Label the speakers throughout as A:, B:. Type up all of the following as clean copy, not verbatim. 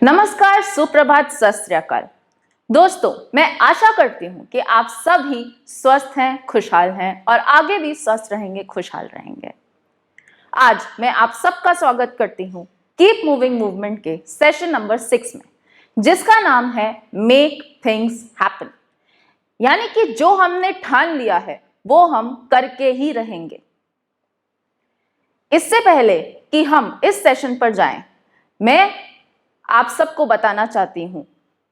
A: नमस्कार, सुप्रभात, सत श्री अकाल। दोस्तों, मैं आशा करती हूँ कि आप सभी स्वस्थ हैं, खुशहाल हैं और आगे भी स्वस्थ रहेंगे, खुशहाल रहेंगे। आज मैं आप सबका स्वागत करती हूँ कीप मूविंग मूवमेंट के सेशन नंबर 6 में, जिसका नाम है मेक थिंग्स हैपन। यानी कि जो हमने ठान लिया है वो हम करके ही रहेंगे। इससे पहले कि हम इस सेशन पर जाएं, मैं आप सबको बताना चाहती हूं,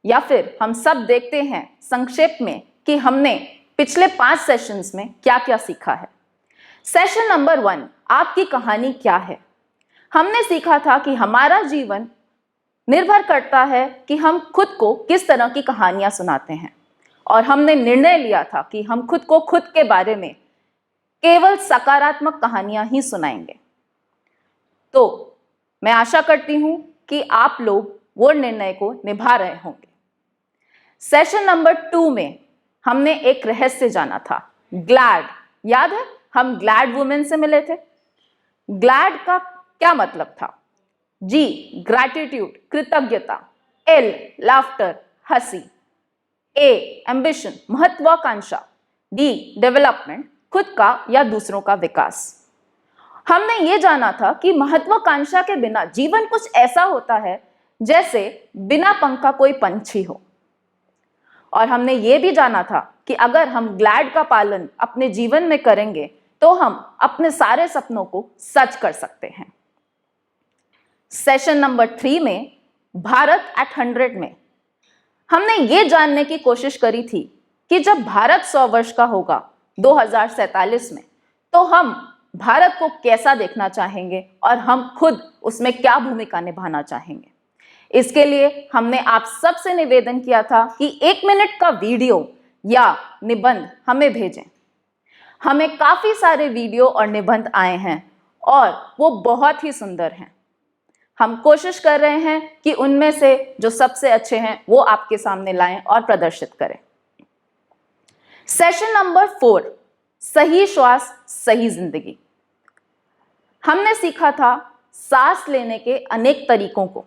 A: या फिर हम सब देखते हैं संक्षेप में कि हमने पिछले 5 सेशंस में क्या क्या सीखा है। सेशन नंबर 1, आपकी कहानी क्या है। हमने सीखा था कि हमारा जीवन निर्भर करता है कि हम खुद को किस तरह की कहानियां सुनाते हैं, और हमने निर्णय लिया था कि हम खुद को खुद के बारे में केवल सकारात्मक कहानियां ही सुनाएंगे। तो मैं आशा करती हूं कि आप लोग वो निर्णय को निभा रहे होंगे। सेशन नंबर 2 में हमने एक रहस्य जाना था, ग्लैड। याद है, हम ग्लैड वुमेन से मिले थे। ग्लैड का क्या मतलब था? जी, ग्रैटिट्यूड, कृतज्ञता। एल, लाफ्टर, हंसी। ए, एम्बिशन, महत्वाकांक्षा। डी, डेवलपमेंट, खुद का या दूसरों का विकास। हमने ये जाना था कि महत्वाकांक्षा के बिना जीवन कुछ ऐसा होता है जैसे बिना पंख का कोई पंछी हो। और हमने ये भी जाना था कि अगर हम ग्लैड का पालन अपने जीवन में करेंगे तो हम अपने सारे सपनों को सच कर सकते हैं। सेशन नंबर 3 में भारत एट 100 में हमने ये जानने की कोशिश करी थी कि जब भारत 100 वर्ष का होगा 2047 में, तो हम भारत को कैसा देखना चाहेंगे और हम खुद उसमें क्या भूमिका निभाना चाहेंगे। इसके लिए हमने आप सबसे निवेदन किया था कि 1 मिनट का वीडियो या निबंध हमें भेजें। हमें काफी सारे वीडियो और निबंध आए हैं और वो बहुत ही सुंदर हैं। हम कोशिश कर रहे हैं कि उनमें से जो सबसे अच्छे हैं वो आपके सामने लाएं और प्रदर्शित करें। सेशन नंबर 4, सही श्वास, सही जिंदगी। हमने सीखा था सांस लेने के अनेक तरीकों को।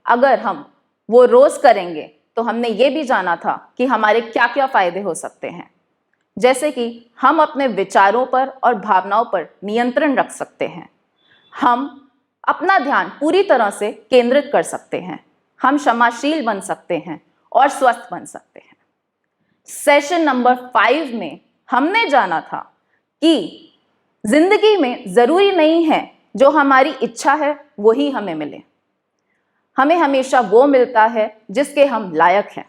A: अगर हम वो रोज करेंगे तो हमने ये भी जाना था कि हमारे क्या क्या फायदे हो सकते हैं, जैसे कि हम अपने विचारों पर और भावनाओं पर नियंत्रण रख सकते हैं, हम अपना ध्यान पूरी तरह से केंद्रित कर सकते हैं, हम क्षमाशील बन सकते हैं और स्वस्थ बन सकते हैं। सेशन नंबर 5 में हमने जाना था कि जिंदगी में जरूरी नहीं है जो हमारी इच्छा है वही हमें मिले। हमें हमेशा वो मिलता है जिसके हम लायक हैं,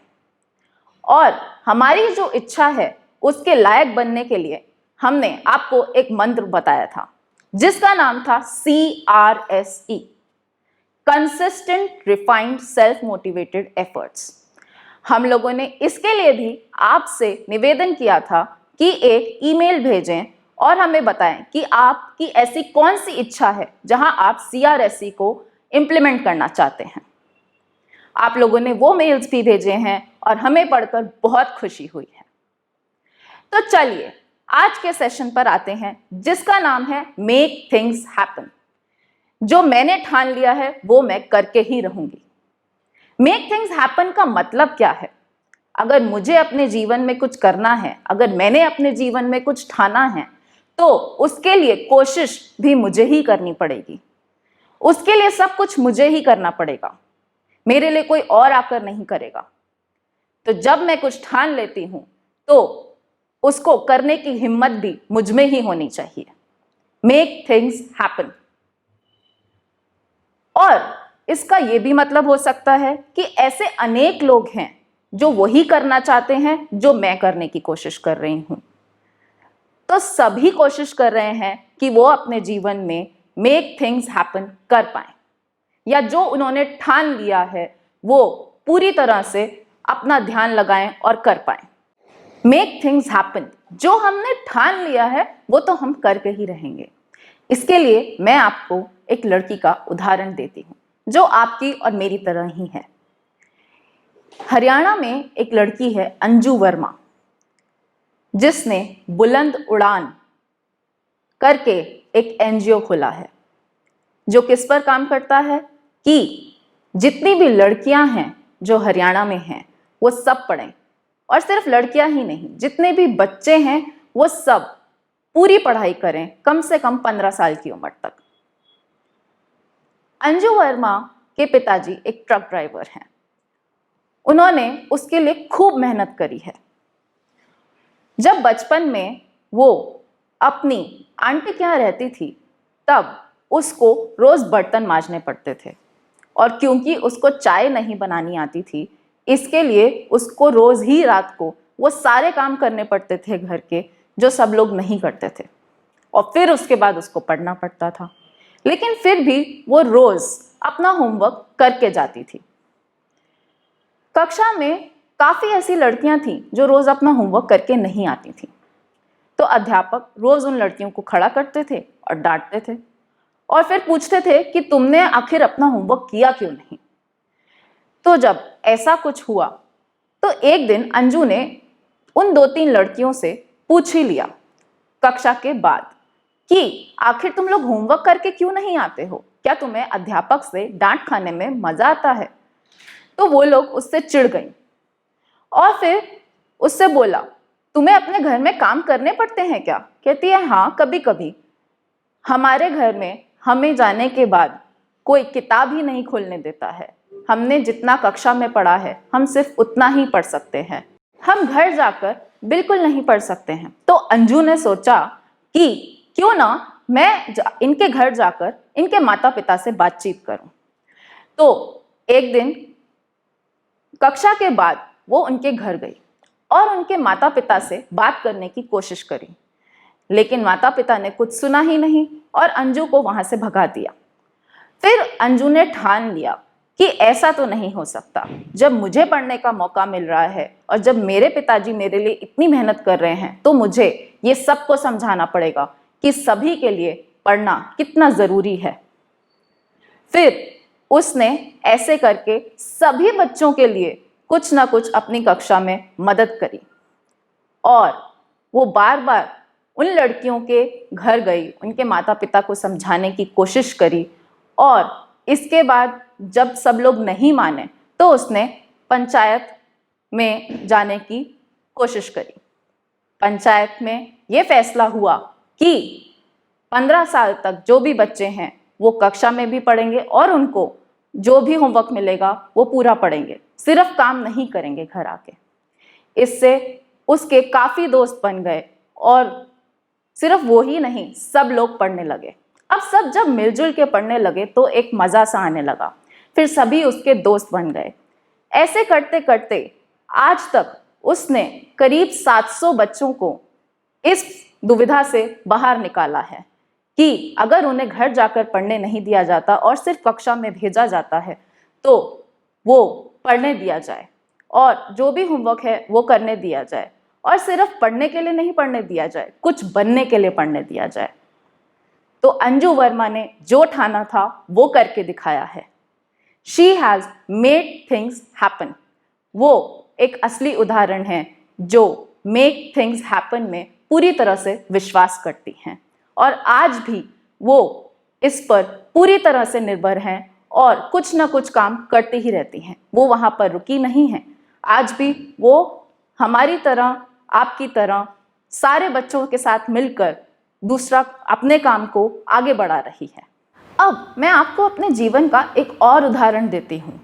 A: और हमारी जो इच्छा है उसके लायक बनने के लिए हमने आपको एक मंत्र बताया था जिसका नाम था CRSE, consistent refined self motivated efforts. हम लोगों ने इसके लिए भी आपसे निवेदन किया था कि एक ईमेल भेजें और हमें बताएं कि आपकी ऐसी कौन सी इच्छा है जहां आप CRSE को इंप्लीमेंट करना चाहते हैं। आप लोगों ने वो मेल्स भी भेजे हैं और हमें पढ़कर बहुत खुशी हुई है। तो चलिए आज के सेशन पर आते हैं जिसका नाम है मेक थिंग्स हैपन। जो मैंने ठान लिया है वो मैं करके ही रहूंगी। मेक थिंग्स हैपन का मतलब क्या है? अगर मुझे अपने जीवन में कुछ करना है, अगर मैंने अपने जीवन में कुछ ठाना है, तो उसके लिए कोशिश भी मुझे ही करनी पड़ेगी। उसके लिए सब कुछ मुझे ही करना पड़ेगा, मेरे लिए कोई और आकर नहीं करेगा। तो जब मैं कुछ ठान लेती हूं तो उसको करने की हिम्मत भी मुझ में ही होनी चाहिए। Make things happen. और इसका यह भी मतलब हो सकता है कि ऐसे अनेक लोग हैं जो वही करना चाहते हैं जो मैं करने की कोशिश कर रही हूं। तो सभी कोशिश कर रहे हैं कि वो अपने जीवन में मेक थिंग्स हैपन कर पाएं, या जो उन्होंने ठान लिया है वो पूरी तरह से अपना ध्यान लगाएं और कर पाएं। मेक थिंग्स हैपन, जो हमने ठान लिया है वो तो हम करके ही रहेंगे। इसके लिए मैं आपको एक लड़की का उदाहरण देती हूँ जो आपकी और मेरी तरह ही है। हरियाणा में एक लड़की है अंजू वर्मा, जिसने बुलंद उड़ान करके एक NGO खोला है जो किस पर काम करता है कि जितनी भी लड़कियां हैं जो हरियाणा में हैं वो सब पढ़ें, और सिर्फ लड़कियां ही नहीं, जितने भी बच्चे हैं वो सब पूरी पढ़ाई करें, कम से कम 15 साल की उम्र तक। अंजू वर्मा के पिताजी एक ट्रक ड्राइवर हैं। उन्होंने उसके लिए खूब मेहनत करी है। जब बचपन में वो अपनी आंटी के यहाँ रहती थी तब उसको रोज बर्तन मांजने पड़ते थे, और क्योंकि उसको चाय नहीं बनानी आती थी इसके लिए उसको रोज ही रात को वो सारे काम करने पड़ते थे घर के, जो सब लोग नहीं करते थे, और फिर उसके बाद उसको पढ़ना पड़ता था। लेकिन फिर भी वो रोज अपना होमवर्क करके जाती थी। कक्षा में काफी ऐसी लड़कियां थीं जो रोज अपना होमवर्क करके नहीं आती थीं, तो अध्यापक रोज उन लड़कियों को खड़ा करते थे और डांटते थे, और फिर पूछते थे कि तुमने आखिर अपना होमवर्क किया क्यों नहीं। तो जब ऐसा कुछ हुआ तो एक दिन अंजू ने उन 2-3 लड़कियों से पूछ ही लिया कक्षा के बाद कि आखिर तुम लोग होमवर्क करके क्यों नहीं आते हो, क्या तुम्हें अध्यापक से डांट खाने में मजा आता है। तो वो लोग उससे चिढ़ गई और फिर उससे बोला, तुम्हें अपने घर में काम करने पड़ते हैं क्या। कहती है, हाँ कभी कभी। हमारे घर में हमें जाने के बाद कोई किताब ही नहीं खोलने देता है, हमने जितना कक्षा में पढ़ा है हम सिर्फ उतना ही पढ़ सकते हैं, हम घर जाकर बिल्कुल नहीं पढ़ सकते हैं। तो अंजू ने सोचा कि क्यों ना मैं इनके घर जाकर इनके माता पिता से बातचीत करूं। तो एक दिन कक्षा के बाद वो उनके घर गई और उनके माता पिता से बात करने की कोशिश करी, लेकिन माता पिता ने कुछ सुना ही नहीं और अंजू को वहां से भगा दिया। फिर अंजू ने ठान लिया कि ऐसा तो नहीं हो सकता, जब मुझे पढ़ने का मौका मिल रहा है और जब मेरे पिताजी मेरे लिए इतनी मेहनत कर रहे हैं तो मुझे ये सबको समझाना पड़ेगा कि सभी के लिए पढ़ना कितना जरूरी है। फिर उसने ऐसे करके सभी बच्चों के लिए कुछ ना कुछ अपनी कक्षा में मदद करी, और वो बार बार उन लड़कियों के घर गई, उनके माता पिता को समझाने की कोशिश करी, और इसके बाद जब सब लोग नहीं माने तो उसने पंचायत में जाने की कोशिश करी। पंचायत में ये फैसला हुआ कि 15 साल तक जो भी बच्चे हैं वो कक्षा में भी पढ़ेंगे और उनको जो भी होमवर्क मिलेगा वो पूरा पढ़ेंगे, सिर्फ काम नहीं करेंगे घर आके। इससे उसके काफी दोस्त बन गए और सिर्फ वो ही नहीं, सब लोग पढ़ने लगे। अब सब जब मिलजुल के पढ़ने लगे तो एक मजा सा आने लगा, फिर सभी उसके दोस्त बन गए। ऐसे करते करते आज तक उसने करीब 700 बच्चों को इस दुविधा से बाहर निकाला है कि अगर उन्हें घर जाकर पढ़ने नहीं दिया जाता और सिर्फ कक्षा में भेजा जाता है तो वो पढ़ने दिया जाए और जो भी होमवर्क है वो करने दिया जाए, और सिर्फ पढ़ने के लिए नहीं पढ़ने दिया जाए, कुछ बनने के लिए पढ़ने दिया जाए। तो अंजू वर्मा ने जो ठाना था वो करके दिखाया है। She has made things happen. वो एक असली उदाहरण है जो मेक थिंग्स हैपन में पूरी तरह से विश्वास करती हैं, और आज भी वो इस पर पूरी तरह से निर्भर हैं और कुछ ना कुछ काम करती ही रहती हैं। वो वहां पर रुकी नहीं हैं, आज भी वो हमारी तरह, आपकी तरह सारे बच्चों के साथ मिलकर दूसरा अपने काम को आगे बढ़ा रही है। अब मैं आपको अपने जीवन का एक और उदाहरण देती हूँ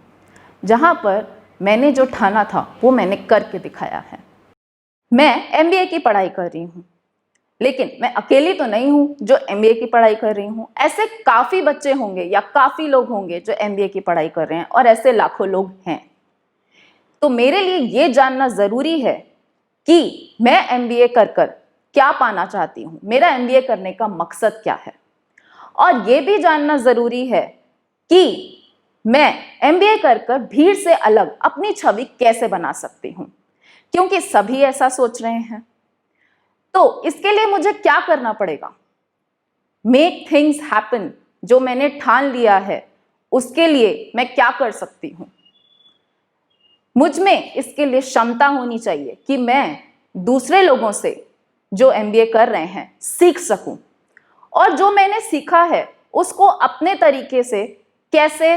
A: जहाँ पर मैंने जो ठाना था वो मैंने करके दिखाया है। मैं MBA की पढ़ाई कर रही हूँ, लेकिन मैं अकेली तो नहीं हूँ जो MBA की पढ़ाई कर रही हूँ। ऐसे काफ़ी बच्चे होंगे या काफ़ी लोग होंगे जो MBA की पढ़ाई कर रहे हैं, और ऐसे लाखों लोग हैं। तो मेरे लिए ये जानना ज़रूरी है कि मैं MBA कर क्या पाना चाहती हूँ, मेरा MBA करने का मकसद क्या है, और ये भी जानना ज़रूरी है कि मैं MBA कर भीड़ से अलग अपनी छवि कैसे बना सकती हूँ, क्योंकि सभी ऐसा सोच रहे हैं। तो इसके लिए मुझे क्या करना पड़ेगा, मेक थिंग्स हैपन जो मैंने ठान लिया है उसके लिए मैं क्या कर सकती हूँ। मुझ में इसके लिए क्षमता होनी चाहिए कि मैं दूसरे लोगों से जो MBA कर रहे हैं सीख सकूं, और जो मैंने सीखा है उसको अपने तरीके से कैसे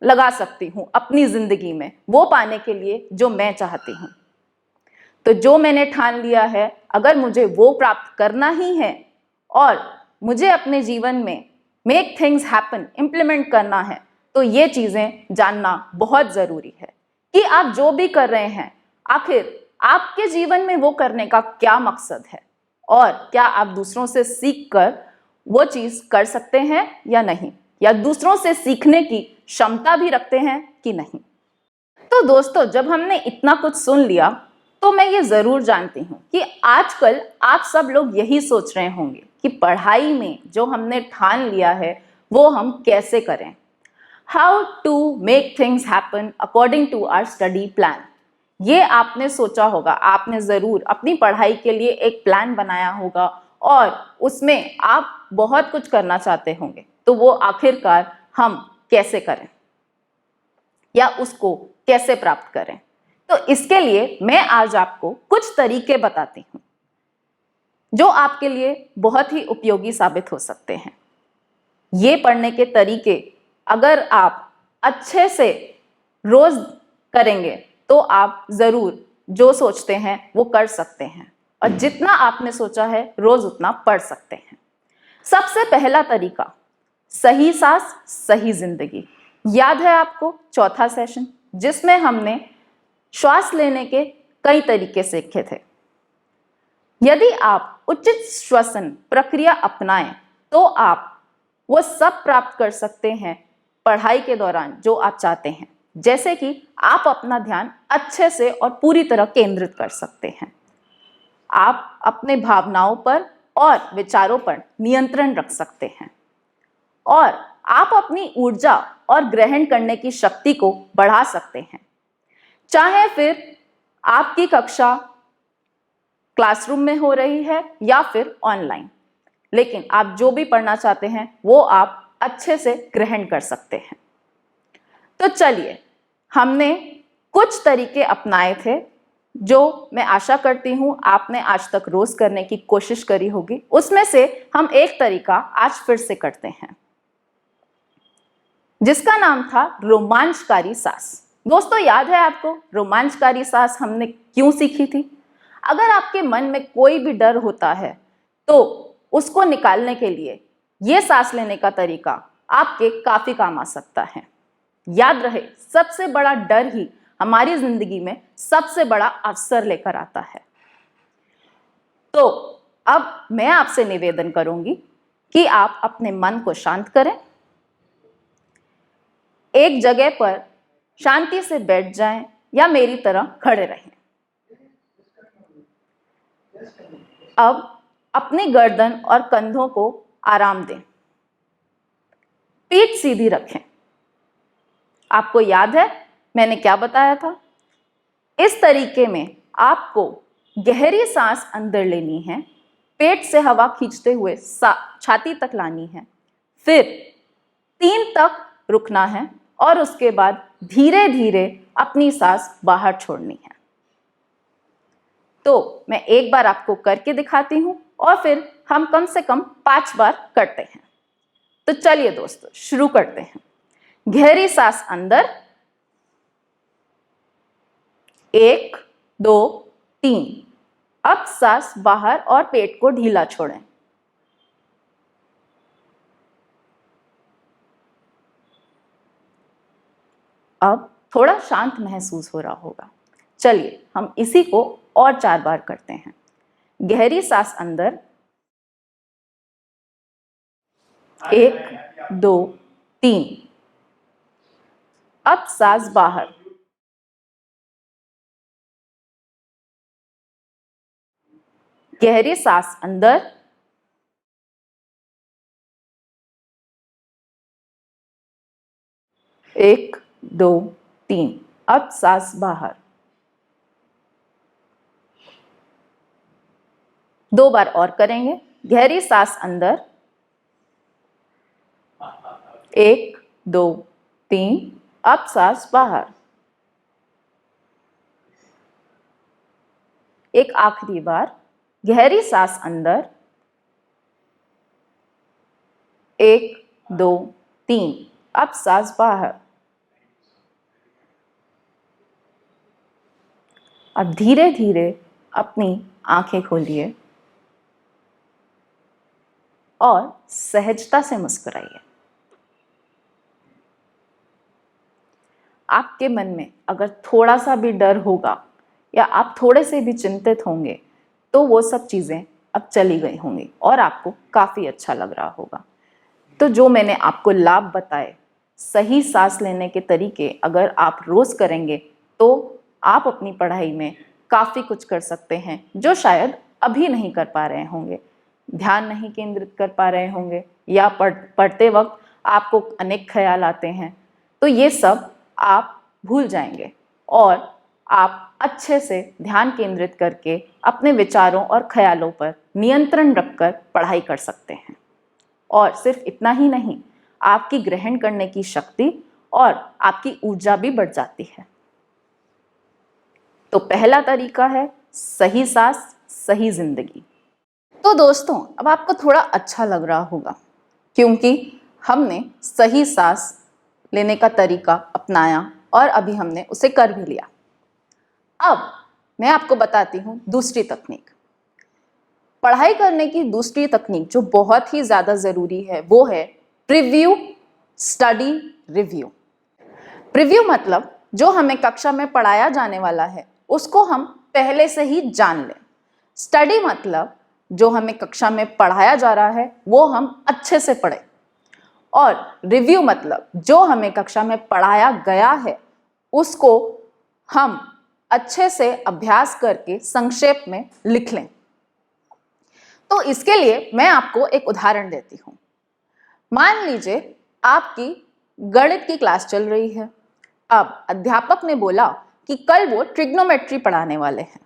A: लगा सकती हूँ अपनी जिंदगी में वो पाने के लिए जो मैं चाहती हूँ। तो जो मैंने ठान लिया है, अगर मुझे वो प्राप्त करना ही है और मुझे अपने जीवन में मेक थिंग्स हैपन इम्प्लीमेंट करना है, तो ये चीजें जानना बहुत जरूरी है कि आप जो भी कर रहे हैं आखिर आपके जीवन में वो करने का क्या मकसद है और क्या आप दूसरों से सीख कर वो चीज कर सकते हैं या नहीं, या दूसरों से सीखने की क्षमता भी रखते हैं कि नहीं। तो दोस्तों, जब हमने इतना कुछ सुन लिया तो मैं ये जरूर जानती हूँ कि आजकल आप सब लोग यही सोच रहे होंगे कि पढ़ाई में जो हमने ठान लिया है वो हम कैसे करें। How to make things happen according to our study plan. ये आपने सोचा होगा, आपने जरूर अपनी पढ़ाई के लिए एक प्लान बनाया होगा और उसमें आप बहुत कुछ करना चाहते होंगे। तो वो आखिरकार हम कैसे करें या उसको कैसे प्राप्त करें, तो इसके लिए मैं आज आपको कुछ तरीके बताती हूँ जो आपके लिए बहुत ही उपयोगी साबित हो सकते हैं। ये पढ़ने के तरीके अगर आप अच्छे से रोज करेंगे तो आप जरूर जो सोचते हैं वो कर सकते हैं और जितना आपने सोचा है रोज उतना पढ़ सकते हैं। सबसे पहला तरीका, सही सांस सही जिंदगी। याद है आपको चौथा सेशन जिसमें हमने श्वास लेने के कई तरीके सीखे थे। यदि आप उचित श्वसन प्रक्रिया अपनाएं तो आप वो सब प्राप्त कर सकते हैं पढ़ाई के दौरान जो आप चाहते हैं, जैसे कि आप अपना ध्यान अच्छे से और पूरी तरह केंद्रित कर सकते हैं, आप अपने भावनाओं पर और विचारों पर नियंत्रण रख सकते हैं और आप अपनी ऊर्जा और ग्रहण करने की शक्ति को बढ़ा सकते हैं। चाहे फिर आपकी कक्षा क्लासरूम में हो रही है या फिर ऑनलाइन, लेकिन आप जो भी पढ़ना चाहते हैं वो आप अच्छे से ग्रहण कर सकते हैं। तो चलिए, हमने कुछ तरीके अपनाए थे जो मैं आशा करती हूं आपने आज तक रोज करने की कोशिश करी होगी। उसमें से हम एक तरीका आज फिर से करते हैं जिसका नाम था रोमांचकारी सांस। दोस्तों, याद है आपको रोमांचकारी सांस हमने क्यों सीखी थी? अगर आपके मन में कोई भी डर होता है तो उसको निकालने के लिए यह सांस लेने का तरीका आपके काफी काम आ सकता है। याद रहे, सबसे बड़ा डर ही हमारी जिंदगी में सबसे बड़ा अवसर लेकर आता है। तो अब मैं आपसे निवेदन करूंगी कि आप अपने मन को शांत करें, एक जगह पर शांति से बैठ जाएं या मेरी तरह खड़े रहें। अब अपनी गर्दन और कंधों को आराम दें, पीठ सीधी रखें। आपको याद है मैंने क्या बताया था? इस तरीके में आपको गहरी सांस अंदर लेनी है, पेट से हवा खींचते हुए छाती तक लानी है, फिर 3 तक रुकना है और उसके बाद धीरे धीरे अपनी सांस बाहर छोड़नी है। तो मैं एक बार आपको करके दिखाती हूं और फिर हम कम से कम 5 बार करते हैं। तो चलिए दोस्तों, शुरू करते हैं। गहरी सांस अंदर, 1 2 3। अब सांस बाहर और पेट को ढीला छोड़ें। अब थोड़ा शांत महसूस हो रहा होगा। चलिए हम इसी को और 4 बार करते हैं। गहरी सांस अंदर, 1 2 3। अब सांस बाहर, 1 सांस अंदर, 1 2 3। अब सांस बाहर, 2 बार और करेंगे। गहरी सांस अंदर, 1 2 3। अब सांस बाहर, एक आखिरी बार। गहरी सांस अंदर, 1 2 3। अब सांस बाहर, अब धीरे धीरे अपनी आंखें खोलिए और सहजता से मुस्कुराइए। आपके मन में अगर थोड़ा सा भी डर होगा या आप थोड़े से भी चिंतित होंगे तो वो सब चीज़ें अब चली गई होंगी और आपको काफ़ी अच्छा लग रहा होगा। तो जो मैंने आपको लाभ बताए, सही सांस लेने के तरीके अगर आप रोज़ करेंगे तो आप अपनी पढ़ाई में काफ़ी कुछ कर सकते हैं जो शायद अभी नहीं कर पा रहे होंगे। ध्यान नहीं केंद्रित कर पा रहे होंगे या पढ़ते वक्त आपको अनेक ख्याल आते हैं, तो ये सब आप भूल जाएंगे और आप अच्छे से ध्यान केंद्रित करके अपने विचारों और ख्यालों पर नियंत्रण रखकर पढ़ाई कर सकते हैं। और सिर्फ इतना ही नहीं, आपकी ग्रहण करने की शक्ति और आपकी ऊर्जा भी बढ़ जाती है। तो पहला तरीका है सही सांस सही जिंदगी। तो दोस्तों, अब आपको थोड़ा अच्छा लग रहा होगा क्योंकि हमने सही सांस लेने का तरीका अपनाया और अभी हमने उसे कर भी लिया। अब मैं आपको बताती हूँ दूसरी तकनीक। पढ़ाई करने की दूसरी तकनीक जो बहुत ही ज़्यादा ज़रूरी है वो है प्रीव्यू स्टडी रिव्यू। प्रीव्यू मतलब जो हमें कक्षा में पढ़ाया जाने वाला है उसको हम पहले से ही जान लें। स्टडी मतलब जो हमें कक्षा में पढ़ाया जा रहा है वो हम अच्छे से पढ़ें। और रिव्यू मतलब जो हमें कक्षा में पढ़ाया गया है उसको हम अच्छे से अभ्यास करके संक्षेप में लिख लें। तो इसके लिए मैं आपको एक उदाहरण देती हूँ। मान लीजिए आपकी गणित की क्लास चल रही है। अब अध्यापक ने बोला कि कल वो ट्रिग्नोमेट्री पढ़ाने वाले हैं।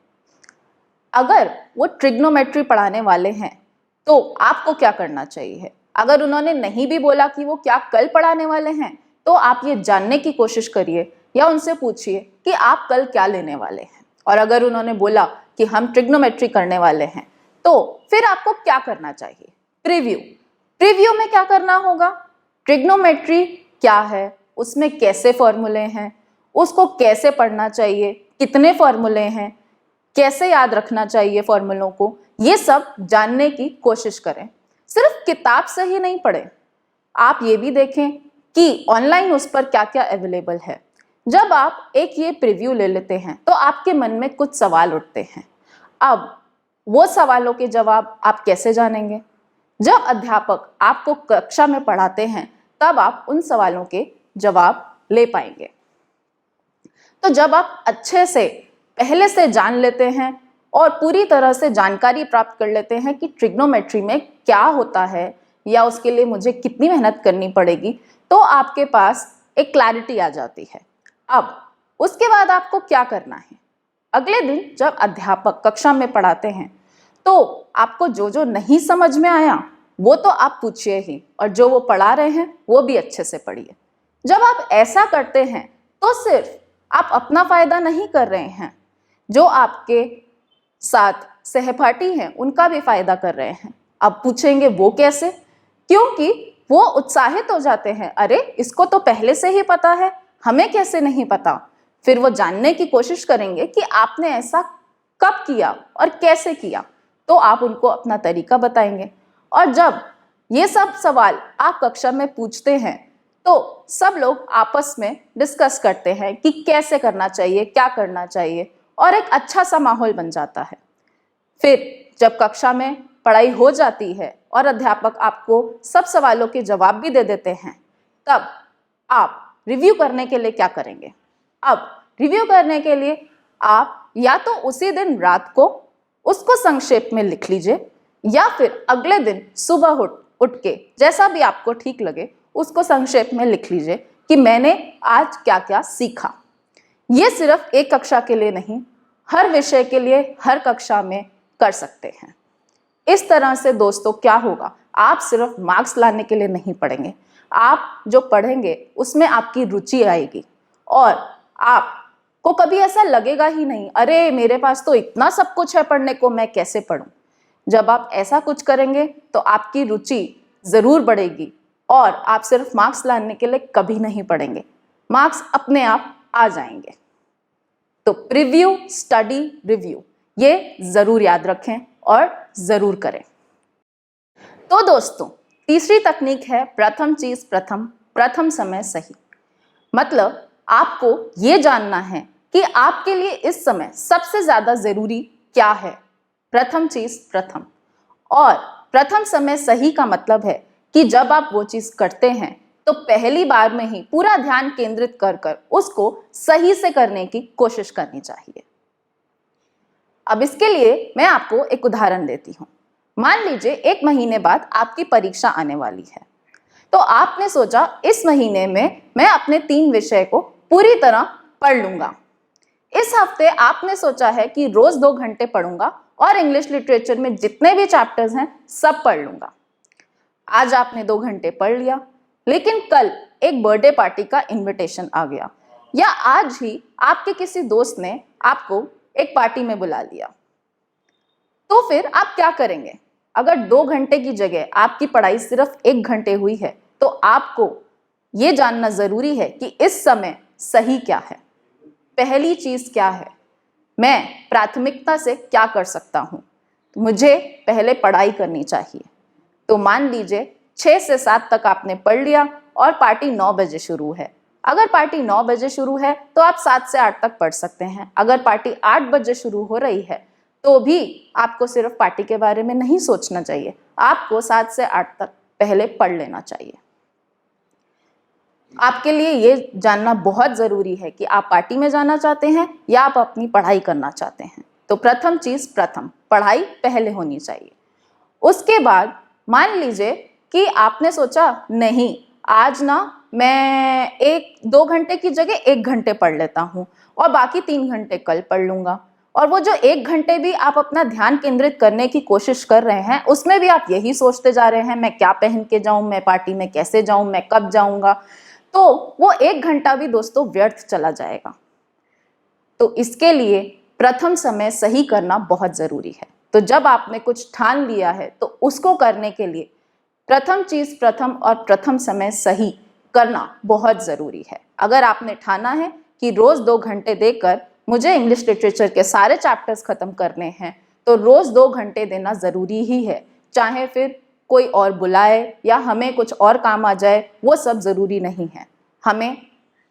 A: अगर वो ट्रिग्नोमेट्री पढ़ाने वाले हैं तो आपको क्या करना चाहिए? अगर उन्होंने नहीं भी बोला कि वो क्या कल पढ़ाने वाले हैं तो आप ये जानने की कोशिश करिए या उनसे पूछिए कि आप कल क्या लेने वाले हैं। और अगर उन्होंने बोला कि हम ट्रिग्नोमेट्री करने वाले हैं तो फिर आपको क्या करना चाहिए? प्रीव्यू। प्रीव्यू में क्या करना होगा? ट्रिग्नोमेट्री क्या है, उसमें कैसे फॉर्मूले हैं, उसको कैसे पढ़ना चाहिए, कितने फॉर्मूले हैं, कैसे याद रखना चाहिए फॉर्मूलों को, ये सब जानने की कोशिश करें। सिर्फ किताब से ही नहीं पढ़ें, आप ये भी देखें कि ऑनलाइन उस पर क्या क्या अवेलेबल है। जब आप एक ये प्रीव्यू ले लेते हैं तो आपके मन में कुछ सवाल उठते हैं। अब वो सवालों के जवाब आप कैसे जानेंगे? जब अध्यापक आपको कक्षा में पढ़ाते हैं तब आप उन सवालों के जवाब ले पाएंगे। तो जब आप अच्छे से पहले से जान लेते हैं और पूरी तरह से जानकारी प्राप्त कर लेते हैं कि ट्रिग्नोमेट्री में क्या होता है या उसके लिए मुझे कितनी मेहनत करनी पड़ेगी, तो आपके पास एक क्लैरिटी आ जाती है। अब उसके बाद आपको क्या करना है? अगले दिन जब अध्यापक कक्षा में पढ़ाते हैं तो आपको जो जो नहीं समझ में आया वो तो आप पूछिए ही, और जो वो पढ़ा रहे हैं वो भी अच्छे से पढ़िए। जब आप ऐसा करते हैं तो सिर्फ आप अपना फायदा नहीं कर रहे हैं, जो आपके साथ सहपाठी हैं उनका भी फायदा कर रहे हैं। अब पूछेंगे वो कैसे? क्योंकि वो उत्साहित हो जाते हैं, अरे इसको तो पहले से ही पता है, हमें कैसे नहीं पता। फिर वो जानने की कोशिश करेंगे कि आपने ऐसा कब किया और कैसे किया, तो आप उनको अपना तरीका बताएंगे। और जब ये सब सवाल आप कक्षा में पूछते हैं तो सब लोग आपस में डिस्कस करते हैं कि कैसे करना चाहिए, क्या करना चाहिए, और एक अच्छा सा माहौल बन जाता है। फिर जब कक्षा में पढ़ाई हो जाती है और अध्यापक आपको सब सवालों के जवाब भी दे देते हैं, तब आप रिव्यू करने के लिए क्या करेंगे? अब रिव्यू करने के लिए आप या तो उसी दिन रात को उसको संक्षेप में लिख लीजिए या फिर अगले दिन सुबह उठ के जैसा भी आपको ठीक लगे उसको संक्षेप में लिख लीजिए कि मैंने आज क्या क्या सीखा। ये सिर्फ एक कक्षा के लिए नहीं, हर विषय के लिए हर कक्षा में कर सकते हैं। इस तरह से दोस्तों क्या होगा, आप सिर्फ मार्क्स लाने के लिए नहीं पढ़ेंगे, आप जो पढ़ेंगे उसमें आपकी रुचि आएगी और आपको कभी ऐसा लगेगा ही नहीं अरे मेरे पास तो इतना सब कुछ है पढ़ने को, मैं कैसे पढूं। जब आप ऐसा कुछ करेंगे तो आपकी रुचि जरूर बढ़ेगी और आप सिर्फ मार्क्स लाने के लिए कभी नहीं पढ़ेंगे, मार्क्स अपने आप आ जाएंगे। तो प्रीव्यू, स्टडी, रिव्यू, ये जरूर याद रखें और जरूर करें। तो दोस्तों, तीसरी तकनीक है प्रथम चीज प्रथम, प्रथम समय सही। मतलब आपको ये जानना है कि आपके लिए इस समय सबसे ज्यादा जरूरी क्या है। प्रथम चीज प्रथम, और प्रथम समय सही का मतलब है कि जब आप वो चीज करते हैं तो पहली बार में ही पूरा ध्यान केंद्रित कर कर उसको सही से करने की कोशिश करनी चाहिए। अब इसके लिए मैं आपको एक उदाहरण देती हूँ। मान लीजिए 1 महीने बाद आपकी परीक्षा आने वाली है, तो आपने सोचा इस महीने में मैं अपने 3 विषय को पूरी तरह पढ़ लूंगा। इस हफ्ते आपने सोचा है कि रोज 2 घंटे पढ़ूंगा और इंग्लिश लिटरेचर में जितने भी चैप्टर्स हैं सब पढ़ लूंगा। आज आपने 2 घंटे पढ़ लिया, लेकिन कल एक बर्थडे पार्टी का इनविटेशन आ गया, या आज ही आपके किसी दोस्त ने आपको एक पार्टी में बुला लिया। तो फिर आप क्या करेंगे? अगर 2 घंटे की जगह आपकी पढ़ाई सिर्फ 1 घंटे हुई है, तो आपको ये जानना जरूरी है कि इस समय सही क्या है, पहली चीज क्या है, मैं प्राथमिकता से क्या कर सकता हूं। मुझे पहले पढ़ाई करनी चाहिए। तो मान लीजिए 6 से 7 तक आपने पढ़ लिया और पार्टी 9 बजे शुरू है। अगर पार्टी 9 बजे शुरू है तो आप 7 से 8 तक पढ़ सकते हैं। अगर पार्टी 8 बजे शुरू हो रही है तो भी आपको सिर्फ पार्टी के बारे में नहीं सोचना चाहिए, आपको 7 से 8 तक पहले पढ़ लेना चाहिए। आपके लिए ये जानना बहुत जरूरी है कि आप पार्टी में जाना चाहते हैं या आप अपनी पढ़ाई करना चाहते हैं। तो प्रथम चीज प्रथम, पढ़ाई पहले होनी चाहिए। उसके बाद मान लीजिए कि आपने सोचा नहीं, आज ना मैं 1-2 घंटे की जगह 1 घंटे पढ़ लेता हूँ और बाकी 3 घंटे कल पढ़ लूंगा। और वो जो 1 घंटे भी आप अपना ध्यान केंद्रित करने की कोशिश कर रहे हैं, उसमें भी आप यही सोचते जा रहे हैं, मैं क्या पहन के जाऊं, मैं पार्टी में कैसे जाऊं, मैं कब जाऊंगा, तो वो 1 घंटा भी दोस्तों व्यर्थ चला जाएगा। तो इसके लिए प्रथम समय सही करना बहुत जरूरी है। तो जब आपने कुछ ठान लिया है तो उसको करने के लिए प्रथम चीज प्रथम और प्रथम समय सही करना बहुत जरूरी है। अगर आपने ठाना है कि रोज 2 घंटे देकर मुझे इंग्लिश लिटरेचर के सारे चैप्टर्स खत्म करने हैं, तो रोज 2 घंटे देना जरूरी ही है। चाहे फिर कोई और बुलाए या हमें कुछ और काम आ जाए, वो सब जरूरी नहीं है। हमें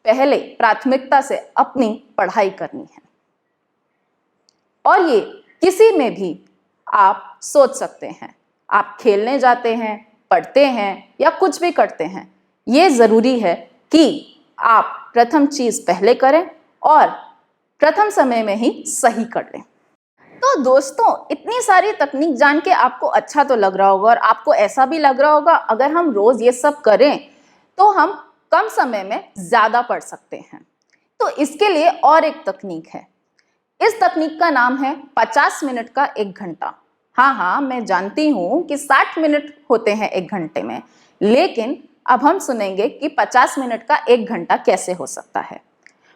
A: पहले प्राथमिकता से अपनी पढ़ाई करनी है। और ये किसी में भी आप सोच सकते हैं। आप खेलने जाते हैं, पढ़ते हैं या कुछ भी करते हैं, ये जरूरी है कि आप प्रथम चीज पहले करें और प्रथम समय में ही सही कर लें। तो दोस्तों, इतनी सारी तकनीक जान के आपको अच्छा तो लग रहा होगा और आपको ऐसा भी लग रहा होगा अगर हम रोज ये सब करें तो हम कम समय में ज्यादा पढ़ सकते हैं। तो इसके लिए और एक तकनीक है। इस तकनीक का नाम है 50 मिनट का 1 घंटा। हाँ, मैं जानती हूं कि 60 मिनट होते हैं 1 घंटे में, लेकिन अब हम सुनेंगे कि 50 मिनट का 1 घंटा कैसे हो सकता है।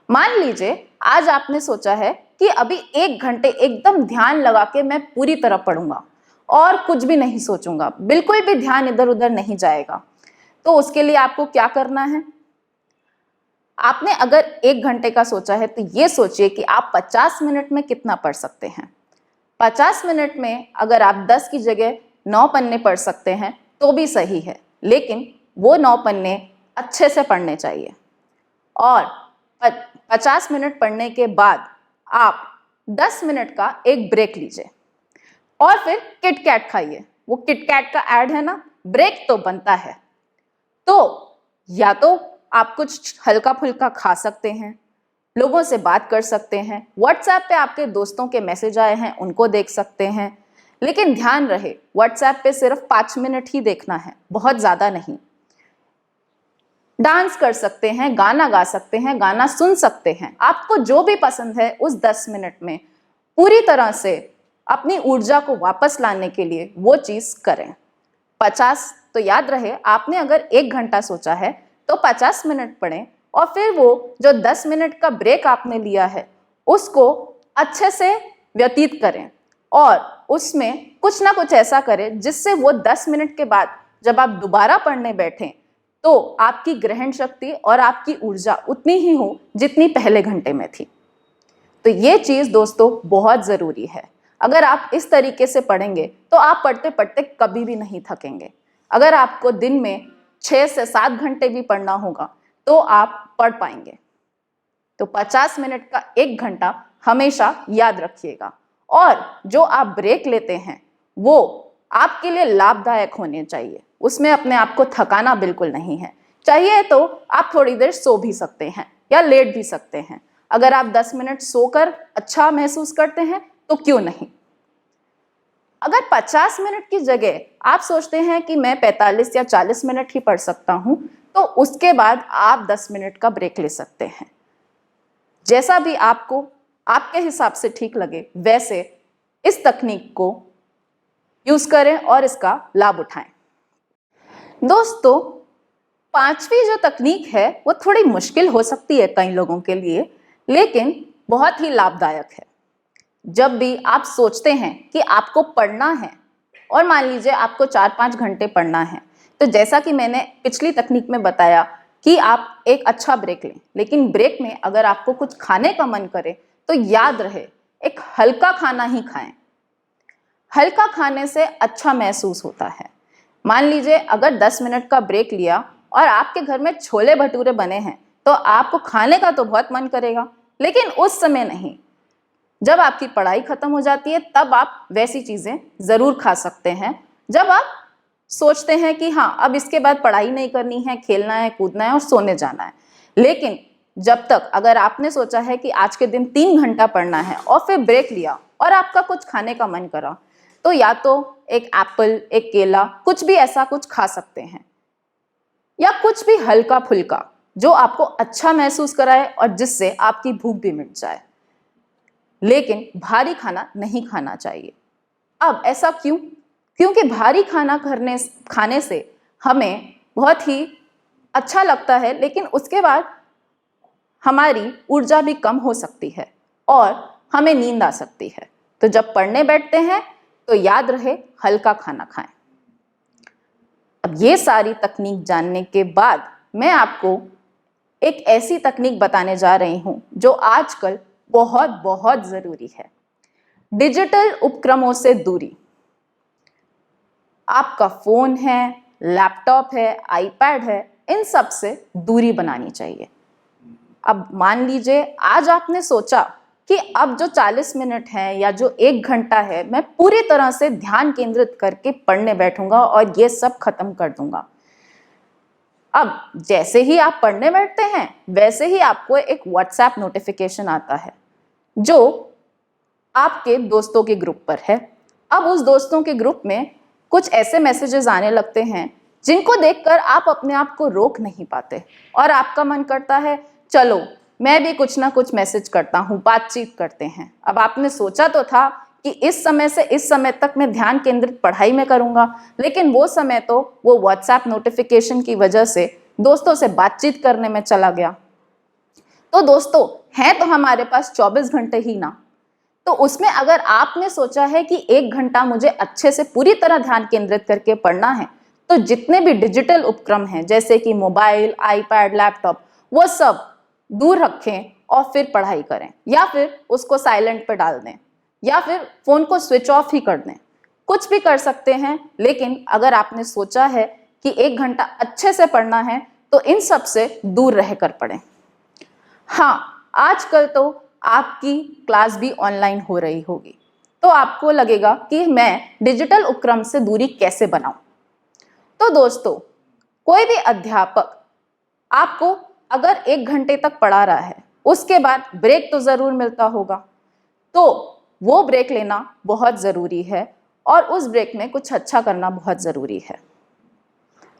A: मान लीजिए आज आपने सोचा है कि अभी 1 घंटे एकदम ध्यान लगा के मैं पूरी तरह पढ़ूंगा और कुछ भी नहीं सोचूंगा, बिल्कुल भी ध्यान इधर उधर नहीं जाएगा। तो उसके लिए आपको क्या करना है? आपने अगर 1 घंटे का सोचा है तो ये सोचिए कि आप 50 मिनट में कितना पढ़ सकते हैं। 50 मिनट में अगर आप 10 की जगह 9 पन्ने पढ़ सकते हैं तो भी सही है, लेकिन वो 9 पन्ने अच्छे से पढ़ने चाहिए। और 50 मिनट पढ़ने के बाद आप 10 मिनट का एक ब्रेक लीजिए और फिर किटकैट खाइए। वो किटकैट का ऐड है ना, ब्रेक तो बनता है। तो या तो आप कुछ हल्का फुल्का खा सकते हैं, लोगों से बात कर सकते हैं, व्हाट्सएप पे आपके दोस्तों के मैसेज आए हैं उनको देख सकते हैं, लेकिन ध्यान रहे व्हाट्सएप पे सिर्फ 5 मिनट ही देखना है, बहुत ज़्यादा नहीं। डांस कर सकते हैं, गाना गा सकते हैं, गाना सुन सकते हैं, आपको जो भी पसंद है उस 10 मिनट में पूरी तरह से अपनी ऊर्जा को वापस लाने के लिए वो चीज़ करें। 50 तो याद रहे, आपने अगर 1 घंटा सोचा है तो 50 मिनट पढ़ें और फिर वो जो 10 मिनट का ब्रेक आपने लिया है उसको अच्छे से व्यतीत करें और उसमें कुछ ना कुछ ऐसा करें जिससे वो 10 मिनट के बाद जब आप दोबारा पढ़ने बैठें तो आपकी ग्रहण शक्ति और आपकी ऊर्जा उतनी ही हो जितनी पहले घंटे में थी। तो ये चीज़ दोस्तों बहुत ज़रूरी है। अगर आप इस तरीके से पढ़ेंगे तो आप पढ़ते पढ़ते कभी भी नहीं थकेंगे। अगर आपको दिन में 6 से 7 घंटे भी पढ़ना होगा तो आप पढ़ पाएंगे। तो 50 मिनट का 1 घंटा हमेशा याद रखिएगा। और जो आप ब्रेक लेते हैं वो आपके लिए लाभदायक होने चाहिए, उसमें अपने आप को थकाना बिल्कुल नहीं है। चाहिए तो आप थोड़ी देर सो भी सकते हैं या लेट भी सकते हैं। अगर आप 10 मिनट सोकर अच्छा महसूस करते हैं तो क्यों नहीं। अगर 50 मिनट की जगह आप सोचते हैं कि मैं 45 या 40 मिनट ही पढ़ सकता हूं, तो उसके बाद आप 10 मिनट का ब्रेक ले सकते हैं। जैसा भी आपको आपके हिसाब से ठीक लगे वैसे इस तकनीक को यूज करें और इसका लाभ उठाएं। दोस्तों, 5वीं जो तकनीक है वो थोड़ी मुश्किल हो सकती है कई लोगों के लिए, लेकिन बहुत ही लाभदायक है। जब भी आप सोचते हैं कि आपको पढ़ना है और मान लीजिए आपको 4-5 घंटे पढ़ना है, तो जैसा कि मैंने पिछली तकनीक में बताया कि आप एक अच्छा ब्रेक लें, लेकिन ब्रेक में अगर आपको कुछ खाने का मन करे तो याद रहे एक हल्का खाना ही खाएं। हल्का खाने से अच्छा महसूस होता है। मान लीजिए अगर 10 मिनट का ब्रेक लिया और आपके घर में छोले भटूरे बने हैं तो आपको खाने का तो बहुत मन करेगा, लेकिन उस समय नहीं। जब आपकी पढ़ाई खत्म हो जाती है तब आप वैसी चीजें जरूर खा सकते हैं, जब आप सोचते हैं कि हाँ अब इसके बाद पढ़ाई नहीं करनी है, खेलना है, कूदना है और सोने जाना है। लेकिन जब तक अगर आपने सोचा है कि आज के दिन 3 घंटा पढ़ना है और फिर ब्रेक लिया और आपका कुछ खाने का मन करा, तो या तो एक एप्पल, एक केला, कुछ भी ऐसा कुछ खा सकते हैं, या कुछ भी हल्का फुल्का जो आपको अच्छा महसूस कराए और जिससे आपकी भूख भी मिट जाए। लेकिन भारी खाना नहीं खाना चाहिए। अब ऐसा क्यों? क्योंकि भारी खाना खाने से हमें बहुत ही अच्छा लगता है, लेकिन उसके बाद हमारी ऊर्जा भी कम हो सकती है और हमें नींद आ सकती है। तो जब पढ़ने बैठते हैं तो याद रहे हल्का खाना खाएं। अब ये सारी तकनीक जानने के बाद मैं आपको एक ऐसी तकनीक बताने जा रही हूं जो आजकल बहुत बहुत जरूरी है। डिजिटल उपक्रमों से दूरी। आपका फोन है, लैपटॉप है, आईपैड है, इन सब से दूरी बनानी चाहिए। अब मान लीजिए आज आपने सोचा कि अब जो 40 मिनट है या जो 1 घंटा है मैं पूरी तरह से ध्यान केंद्रित करके पढ़ने बैठूंगा और ये सब खत्म कर दूंगा। अब जैसे ही आप पढ़ने बैठते हैं वैसे ही आपको एक व्हाट्सएप नोटिफिकेशन आता है जो आपके दोस्तों के ग्रुप पर है। अब उस दोस्तों के ग्रुप में कुछ ऐसे मैसेजेस आने लगते हैं जिनको देखकर आप अपने आप को रोक नहीं पाते और आपका मन करता है चलो मैं भी कुछ ना कुछ मैसेज करता हूँ, बातचीत करते हैं। अब आपने सोचा तो था कि इस समय से इस समय तक मैं ध्यान केंद्रित पढ़ाई में करूंगा, लेकिन वो समय तो वो व्हाट्सएप नोटिफिकेशन की वजह से दोस्तों से बातचीत करने में चला गया। तो दोस्तों हैं तो हमारे पास 24 घंटे ही ना, तो उसमें अगर आपने सोचा है कि 1 घंटा मुझे अच्छे से पूरी तरह ध्यान केंद्रित करके पढ़ना है, तो जितने भी डिजिटल उपक्रम हैं जैसे कि मोबाइल, आईपैड, लैपटॉप, वो सब दूर रखें और फिर पढ़ाई करें, या फिर उसको साइलेंट पे डाल दें, या फिर फोन को स्विच ऑफ ही कर दें। कुछ भी कर सकते हैं, लेकिन अगर आपने सोचा है कि 1 घंटा अच्छे से पढ़ना है तो इन सब से दूर रहकर पढ़ें। हाँ, आजकल तो आपकी क्लास भी ऑनलाइन हो रही होगी, तो आपको लगेगा कि मैं डिजिटल उपक्रम से दूरी कैसे बनाऊं। तो दोस्तों, कोई भी अध्यापक आपको अगर 1 घंटे तक पढ़ा रहा है, उसके बाद ब्रेक तो जरूर मिलता होगा, तो वो ब्रेक लेना बहुत जरूरी है और उस ब्रेक में कुछ अच्छा करना बहुत जरूरी है।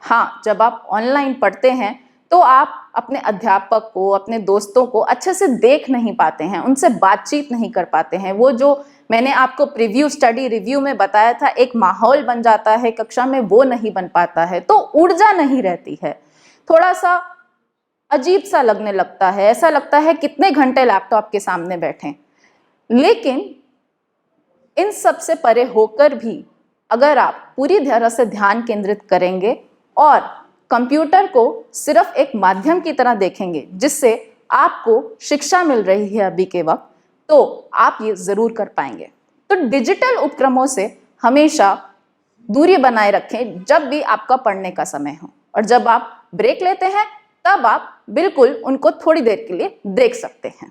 A: हाँ, जब आप ऑनलाइन पढ़ते हैं तो आप अपने अध्यापक को, अपने दोस्तों को अच्छे से देख नहीं पाते हैं, उनसे बातचीत नहीं कर पाते हैं। वो जो मैंने आपको प्रीव्यू स्टडी रिव्यू में बताया था, एक माहौल बन जाता है कक्षा में, वो नहीं बन पाता है, तो ऊर्जा नहीं रहती है, थोड़ा सा अजीब सा लगने लगता है, ऐसा लगता है कितने घंटे लैपटॉप के सामने बैठें। लेकिन इन सब से परे होकर भी अगर आप पूरी तरह से ध्यान केंद्रित करेंगे और कंप्यूटर को सिर्फ एक माध्यम की तरह देखेंगे जिससे आपको शिक्षा मिल रही है अभी के वक्त, तो आप ये जरूर कर पाएंगे। तो डिजिटल उपक्रमों से हमेशा दूरी बनाए रखें जब भी आपका पढ़ने का समय हो, और जब आप ब्रेक लेते हैं तब आप बिल्कुल उनको थोड़ी देर के लिए देख सकते हैं।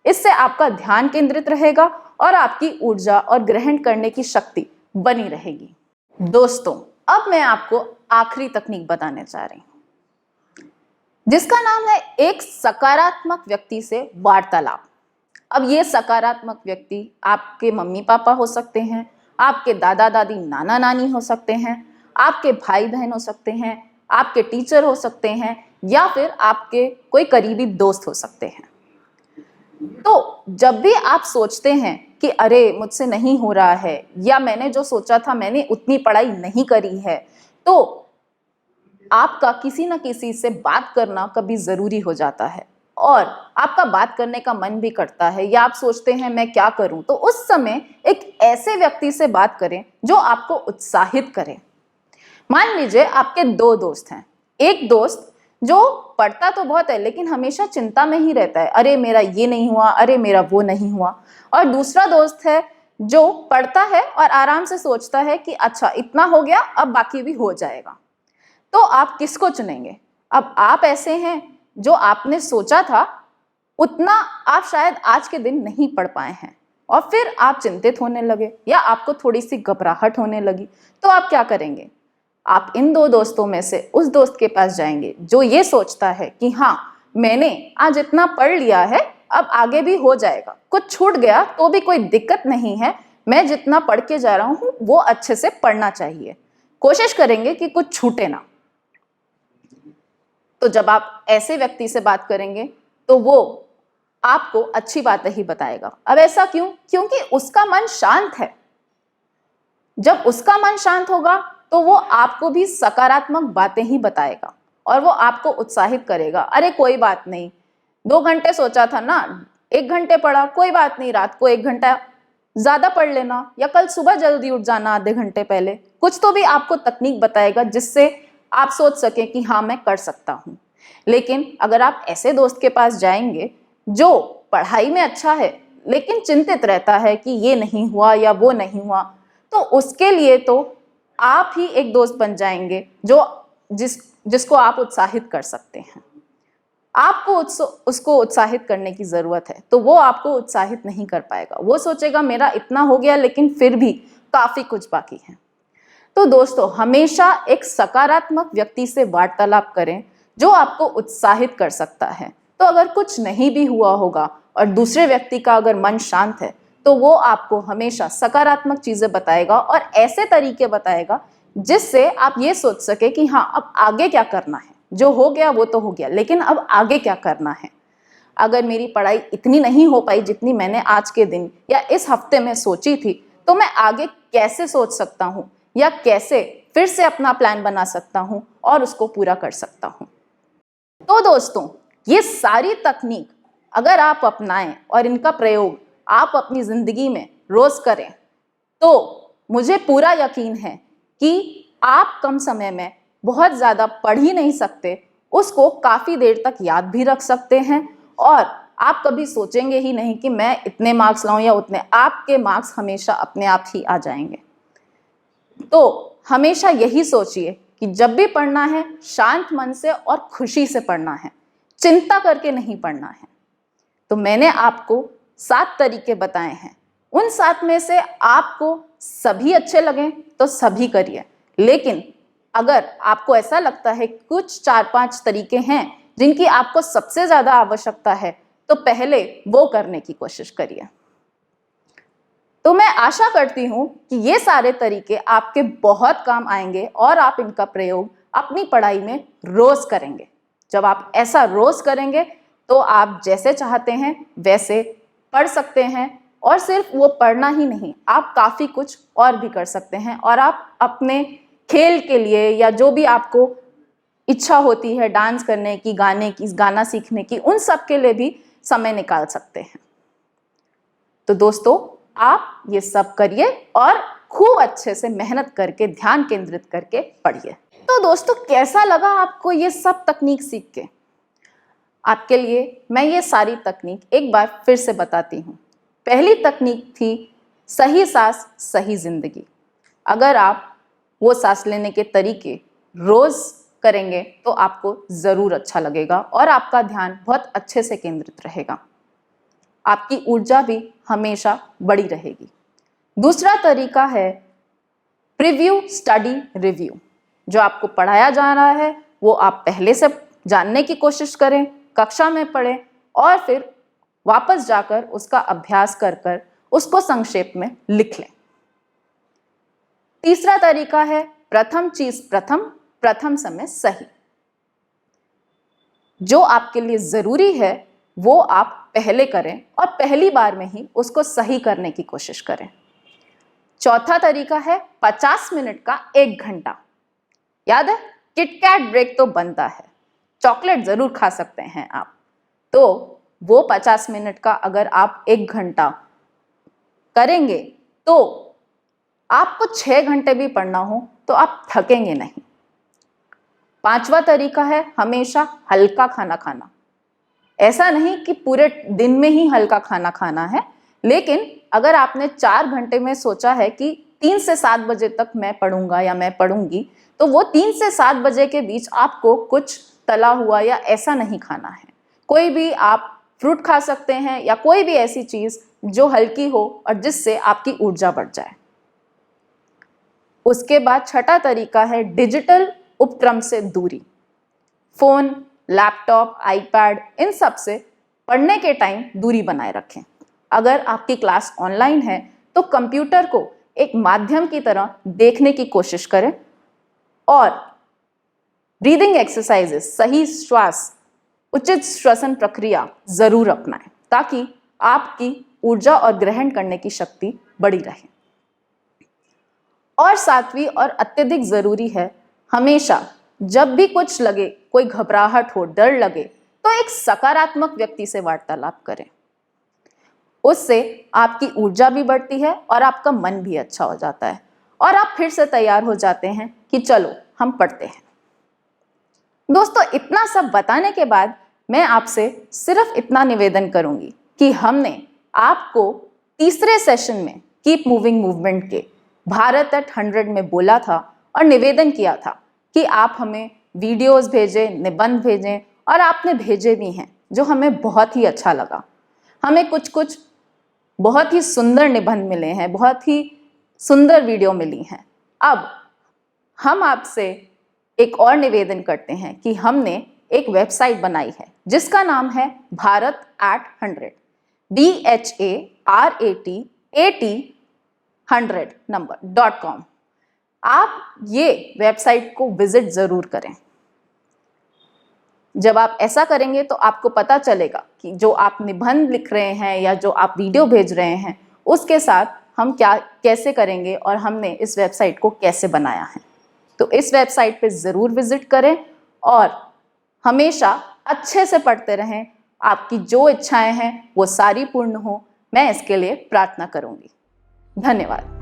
A: इससे आपका ध्यान केंद्रित रहेगा और आपकी ऊर्जा और ग्रहण करने की शक्ति बनी रहेगी। दोस्तों, अब मैं आपको आखिरी तकनीक बताने जा रही हूं, जिसका नाम है एक सकारात्मक व्यक्ति से वार्तालाप। अब ये सकारात्मक व्यक्ति आपके मम्मी पापा हो सकते हैं, आपके दादा दादी नाना नानी हो सकते हैं, आपके भाई बहन हो सकते हैं, आपके टीचर हो सकते हैं, या फिर आपके कोई करीबी दोस्त हो सकते हैं। तो जब भी आप सोचते हैं कि अरे मुझसे नहीं हो रहा है, या मैंने जो सोचा था मैंने उतनी पढ़ाई नहीं करी है, तो आपका किसी न किसी से बात करना कभी जरूरी हो जाता है और आपका बात करने का मन भी करता है, या आप सोचते हैं मैं क्या करूं। तो उस समय एक ऐसे व्यक्ति से बात करें जो आपको उत्साहित करे। मान लीजिए आपके दो दोस्त हैं। एक दोस्त जो पढ़ता तो बहुत है लेकिन हमेशा चिंता में ही रहता है, अरे मेरा ये नहीं हुआ, अरे मेरा वो नहीं हुआ। और दूसरा दोस्त है जो पढ़ता है और आराम से सोचता है कि अच्छा इतना हो गया, अब बाकी भी हो जाएगा। तो आप किसको चुनेंगे? अब आप ऐसे हैं जो आपने सोचा था उतना आप शायद आज के दिन नहीं पढ़ पाए हैं, और फिर आप चिंतित होने लगे या आपको थोड़ी सी घबराहट होने लगी। तो आप क्या करेंगे? आप इन दो दोस्तों में से उस दोस्त के पास जाएंगे जो ये सोचता है कि हाँ मैंने आज इतना पढ़ लिया है, अब आगे भी हो जाएगा, कुछ छूट गया तो भी कोई दिक्कत नहीं है, मैं जितना पढ़ के जा रहा हूँ वो अच्छे से पढ़ना चाहिए, कोशिश करेंगे कि कुछ छूटे ना। तो जब आप ऐसे व्यक्ति से बात करेंगे तो वो आपको अच्छी बातें ही बताएगा। अब ऐसा क्यों? क्योंकि उसका मन शांत है। जब उसका मन शांत होगा तो वो आपको भी सकारात्मक बातें ही बताएगा और वो आपको उत्साहित करेगा। अरे कोई बात नहीं, 2 घंटे सोचा था ना, 1 घंटे पढ़ा, कोई बात नहीं, रात को 1 घंटा ज्यादा पढ़ लेना, या कल सुबह जल्दी उठ जाना आधे घंटे पहले। कुछ तो भी आपको तकनीक बताएगा जिससे आप सोच सकें कि हाँ मैं कर सकता हूँ। लेकिन अगर आप ऐसे दोस्त के पास जाएंगे जो पढ़ाई में अच्छा है लेकिन चिंतित रहता है कि ये नहीं हुआ या वो नहीं हुआ, तो उसके लिए तो आप ही एक दोस्त बन जाएंगे जो जिसको आप उत्साहित कर सकते हैं। आपको उसको उत्साहित करने की जरूरत है, तो वो आपको उत्साहित नहीं कर पाएगा। वो सोचेगा मेरा इतना हो गया लेकिन फिर भी काफी कुछ बाकी है। तो दोस्तों, हमेशा एक सकारात्मक व्यक्ति से वार्तालाप करें जो आपको उत्साहित कर सकता है। तो अगर कुछ नहीं भी हुआ होगा और दूसरे व्यक्ति का अगर मन शांत है तो वो आपको हमेशा सकारात्मक चीजें बताएगा और ऐसे तरीके बताएगा जिससे आप ये सोच सके कि हाँ अब आगे क्या करना है, जो हो गया वो तो हो गया, लेकिन अब आगे क्या करना है। अगर मेरी पढ़ाई इतनी नहीं हो पाई जितनी मैंने आज के दिन या इस हफ्ते में सोची थी, तो मैं आगे कैसे सोच सकता हूँ या कैसे फिर से अपना प्लान बना सकता हूँ और उसको पूरा कर सकता हूँ। तो दोस्तों, ये सारी तकनीक अगर आप अपनाएं और इनका प्रयोग आप अपनी जिंदगी में रोज करें तो मुझे पूरा यकीन है कि आप कम समय में बहुत ज्यादा पढ़ ही नहीं सकते, उसको काफी देर तक याद भी रख सकते हैं और आप कभी सोचेंगे ही नहीं कि मैं इतने मार्क्स लाऊं या उतने। आपके मार्क्स हमेशा अपने आप ही आ जाएंगे। तो हमेशा यही सोचिए कि जब भी पढ़ना है शांत मन से और खुशी से पढ़ना है, चिंता करके नहीं पढ़ना है। तो मैंने आपको 7 तरीके बताए हैं, उन 7 में से आपको सभी अच्छे लगें तो सभी करिए, लेकिन अगर आपको ऐसा लगता है कुछ 4-5 तरीके हैं जिनकी आपको सबसे ज्यादा आवश्यकता है तो पहले वो करने की कोशिश करिए। तो मैं आशा करती हूं कि ये सारे तरीके आपके बहुत काम आएंगे और आप इनका प्रयोग अपनी पढ़ाई में रोज करेंगे। जब आप ऐसा रोज करेंगे तो आप जैसे चाहते हैं वैसे पढ़ सकते हैं, और सिर्फ वो पढ़ना ही नहीं, आप काफी कुछ और भी कर सकते हैं और आप अपने खेल के लिए या जो भी आपको इच्छा होती है डांस करने की, गाने की, गाना सीखने की, उन सब के लिए भी समय निकाल सकते हैं। तो दोस्तों, आप ये सब करिए और खूब अच्छे से मेहनत करके ध्यान केंद्रित करके पढ़िए। तो दोस्तों, कैसा लगा आपको ये सब तकनीक सीख के? आपके लिए मैं ये सारी तकनीक एक बार फिर से बताती हूँ। पहली तकनीक थी सही सांस सही जिंदगी। अगर आप वो सांस लेने के तरीके रोज करेंगे तो आपको ज़रूर अच्छा लगेगा और आपका ध्यान बहुत अच्छे से केंद्रित रहेगा। आपकी ऊर्जा भी हमेशा बड़ी रहेगी। दूसरा तरीका है प्रीव्यू स्टडी रिव्यू। जो आपको पढ़ाया जा रहा है वो आप पहले से जानने की कोशिश करें, कक्षा में पढ़ें और फिर वापस जाकर उसका अभ्यास कर कर उसको संक्षेप में लिख लें। तीसरा तरीका है प्रथम चीज प्रथम, प्रथम समय सही। जो आपके लिए जरूरी है वो आप पहले करें और पहली बार में ही उसको सही करने की कोशिश करें। चौथा तरीका है 50 मिनट का 1 घंटा। याद है, किटकैट ब्रेक तो बनता है, चॉकलेट जरूर खा सकते हैं आप, तो वो 50 मिनट का अगर आप 1 घंटा करेंगे तो आपको 6 घंटे भी पढ़ना हो तो आप थकेंगे नहीं। पांचवा तरीका है हमेशा हल्का खाना खाना। ऐसा नहीं कि पूरे दिन में ही हल्का खाना खाना है, लेकिन अगर आपने 4 घंटे में सोचा है कि 3 से 7 बजे तक मैं पढ़ूंगा या मैं पढ़ूंगी, तो वो 3 से 7 बजे के बीच आपको कुछ तला हुआ या ऐसा नहीं खाना है। कोई भी आप फ्रूट खा सकते हैं या कोई भी ऐसी चीज जो हल्की हो और जिससे आपकी ऊर्जा बढ़ जाए। उसके बाद छठा तरीका है डिजिटल उपक्रम से दूरी। फोन, लैपटॉप, आईपैड, इन सब से पढ़ने के टाइम दूरी बनाए रखें। अगर आपकी क्लास ऑनलाइन है तो कंप्यूटर को एक माध्यम की तरह देखने की कोशिश करें और ब्रीदिंग एक्सरसाइजेस, सही श्वास, उचित श्वसन प्रक्रिया जरूर अपनाएं ताकि आपकी ऊर्जा और ग्रहण करने की शक्ति बढ़ी रहे। और सातवीं और अत्यधिक जरूरी है, हमेशा जब भी कुछ लगे, कोई घबराहट हो, डर लगे, तो एक सकारात्मक व्यक्ति से वार्तालाप करें। उससे आपकी ऊर्जा भी बढ़ती है और आपका मन भी अच्छा हो जाता है और आप फिर से तैयार हो जाते हैं कि चलो हम पढ़ते हैं। दोस्तों, इतना सब बताने के बाद मैं आपसे सिर्फ इतना निवेदन करूंगी कि हमने आपको तीसरे सेशन में कीप मूविंग मूवमेंट के भारत एट 100 में बोला था और निवेदन किया था कि आप हमें वीडियोस भेजें, निबंध भेजें, और आपने भेजे भी हैं, जो हमें बहुत ही अच्छा लगा। हमें कुछ बहुत ही सुंदर निबंध मिले हैं, बहुत ही सुंदर वीडियो मिली हैं। अब हम आपसे एक और निवेदन करते हैं कि हमने एक वेबसाइट बनाई है जिसका नाम है भारत एट 100, BHARAT100.com। आप ये वेबसाइट को विजिट जरूर करें। जब आप ऐसा करेंगे तो आपको पता चलेगा कि जो आप निबंध लिख रहे हैं या जो आप वीडियो भेज रहे हैं उसके साथ हम क्या कैसे करेंगे और हमने इस वेबसाइट को कैसे बनाया है। तो इस वेबसाइट पे ज़रूर विजिट करें और हमेशा अच्छे से पढ़ते रहें। आपकी जो इच्छाएं हैं वो सारी पूर्ण हो, मैं इसके लिए प्रार्थना करूंगी। धन्यवाद।